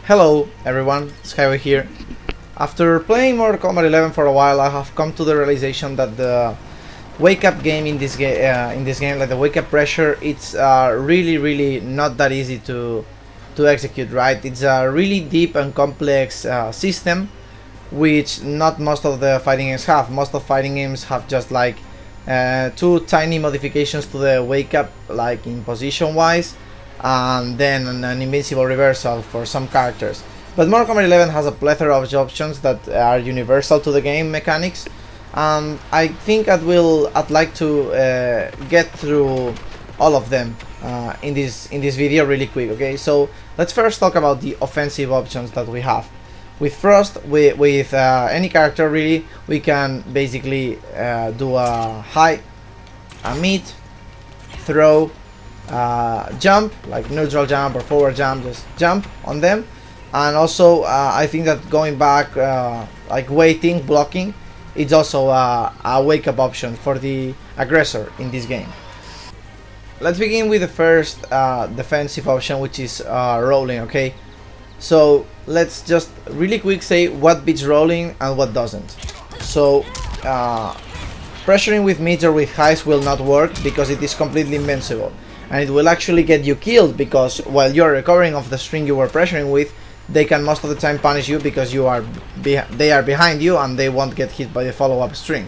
Hello everyone, Skyway here. After playing Mortal Kombat 11 for a while, I have come to the realization that the wake up game in this game, like the wake up pressure, it's really not that easy to execute. Right? It's a really deep and complex system, which not most of the fighting games have. Most of fighting games have just like two tiny modifications to the wake up, like in position wise, and then an invincible reversal for some characters. But Mortal Kombat 11 has a plethora of options that are universal to the game mechanics, and I think I'd like to get through all of them in this video really quick. Okay, so let's first talk about the offensive options that we have. With Frost, with any character really, we can basically do a high, a mid, throw, jump, like neutral jump or forward jump, just jump on them. And also I think that going back, like waiting, blocking, it's also a wake up option for the aggressor in this game. Let's begin with the first defensive option, which is rolling. Okay, so let's just really quick say what beats rolling and what doesn't. So pressuring with mids or with highs will not work because it is completely invincible, and it will actually get you killed because while you're recovering off the string you were pressuring with, they can most of the time punish you because they are behind you and they won't get hit by the follow-up string.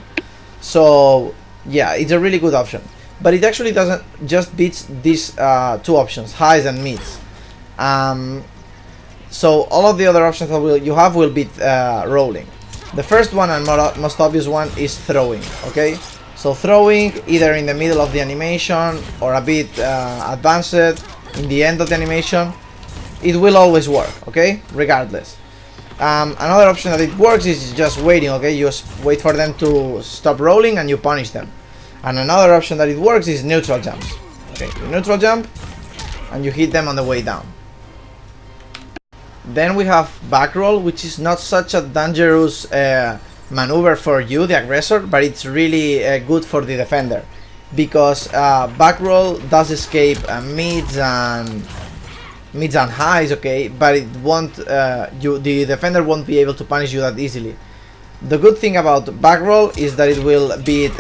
So yeah, it's a really good option, but it actually doesn't just beats these two options, highs and mids. So all of the other options that you have will beat rolling. The first one and most obvious one is throwing. Okay, so throwing either in the middle of the animation or a bit advanced in the end of the animation, it will always work. Okay, regardless. Another option that it works is just waiting. Okay, you just wait for them to stop rolling and you punish them. And another option that it works is neutral jumps. Okay, you neutral jump and you hit them on the way down. Then we have back roll, which is not such a dangerous maneuver for you, the aggressor, but it's really good for the defender, because back roll does escape mids and highs. Okay, but it won't the defender won't be able to punish you that easily. The good thing about back roll is that it will beat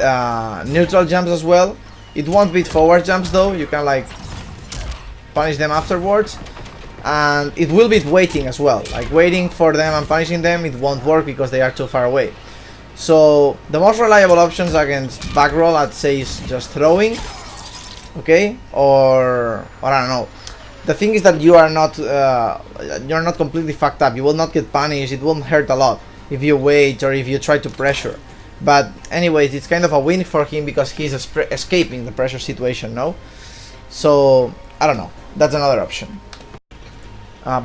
neutral jumps as well. It won't beat forward jumps though. You can like punish them afterwards. And it will be waiting as well, like waiting for them and punishing them. It won't work because they are too far away. So the most reliable options against back roll, I'd say, is just throwing. Okay, or I don't know. The thing is that you're not completely fucked up. You will not get punished. It won't hurt a lot if you wait or if you try to pressure. But anyways, it's kind of a win for him because he's escaping the pressure situation. No, so I don't know. That's another option.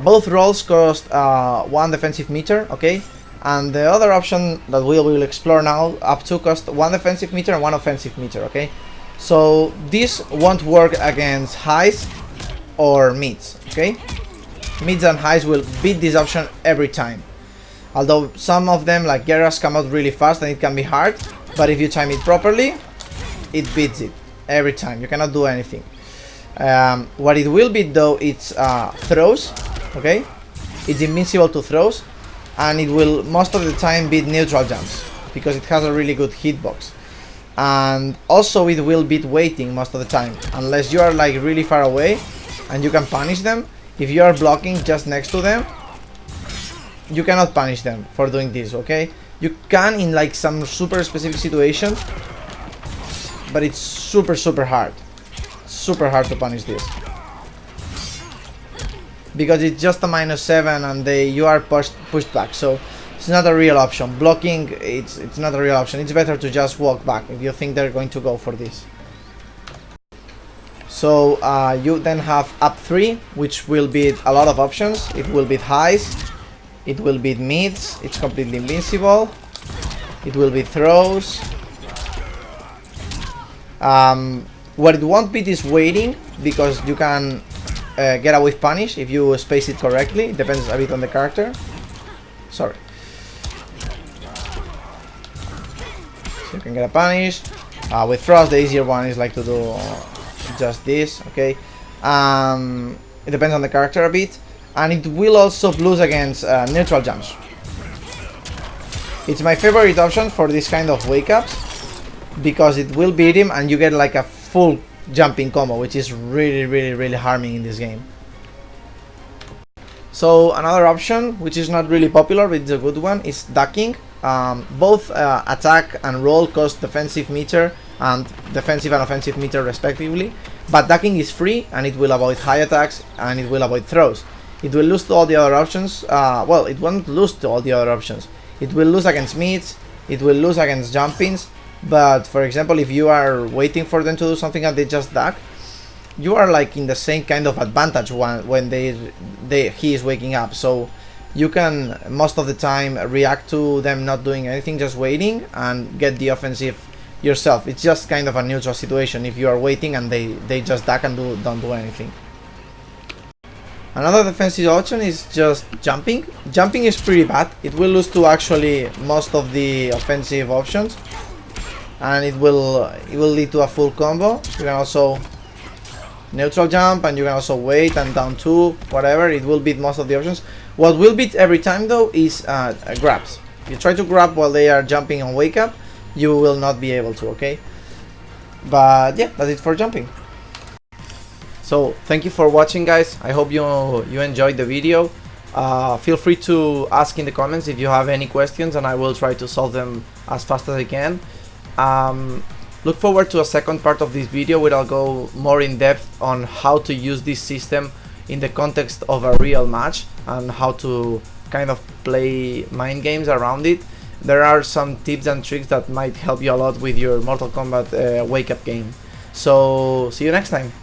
Both rolls cost 1 defensive meter, okay? And the other option that we will explore now, up to, cost 1 defensive meter and 1 offensive meter, okay? So this won't work against highs or mids, okay? Mids and highs will beat this option every time. Although some of them, like Geras, come out really fast and it can be hard, but if you time it properly, it beats it every time. You cannot do anything. What it will beat though, it's throws. Okay, it's invincible to throws, and it will most of the time beat neutral jumps because it has a really good hitbox. And also it will beat waiting most of the time, unless you are like really far away and you can punish them. If you are blocking just next to them, you cannot punish them for doing this. Okay, you can in like some super specific situations, but it's super hard to punish this, because it's just a -7 and you are pushed back, so it's not a real option. Blocking, it's not a real option. It's better to just walk back if you think they're going to go for this. So you then have up 3, which will beat a lot of options. It will beat highs, it will beat mids, it's completely invincible, it will beat throws. What it won't beat is waiting, because you can get away with punish if you space it correctly. It depends a bit on the character. Sorry. So you can get a punish. With Frost, the easier one is like to do just this. Okay. It depends on the character a bit. and it will also blues against neutral jumps. It's my favorite option for this kind of wake ups because it will beat him and you get like a full jumping combo, which is really harming in this game. So another option, which is not really popular but it's a good one, is ducking. Both attack and roll cost defensive meter and offensive meter respectively, but ducking is free and it will avoid high attacks and it will avoid throws. It will lose to all the other options. Well, it won't lose to all the other options. It will lose against mids, it will lose against jumpings, but for example, if you are waiting for them to do something and they just duck, you are like in the same kind of advantage when he is waking up. So you can most of the time react to them not doing anything, just waiting, and get the offensive yourself. It's just kind of a neutral situation if you are waiting and they just duck and don't do anything. Another defensive option is just jumping. Jumping is pretty bad. It will lose to actually most of the offensive options, and it will lead to a full combo. You can also neutral jump and you can also wait and down 2, whatever. It will beat most of the options. What will beat every time though is grabs. If you try to grab while they are jumping on wake up, you will not be able to, okay? But yeah, that's it for jumping. So thank you for watching, guys. I hope you enjoyed the video. Feel free to ask in the comments if you have any questions and I will try to solve them as fast as I can. Look forward to a second part of this video where I'll go more in depth on how to use this system in the context of a real match and how to kind of play mind games around it. There are some tips and tricks that might help you a lot with your Mortal Kombat wake up game. So see you next time.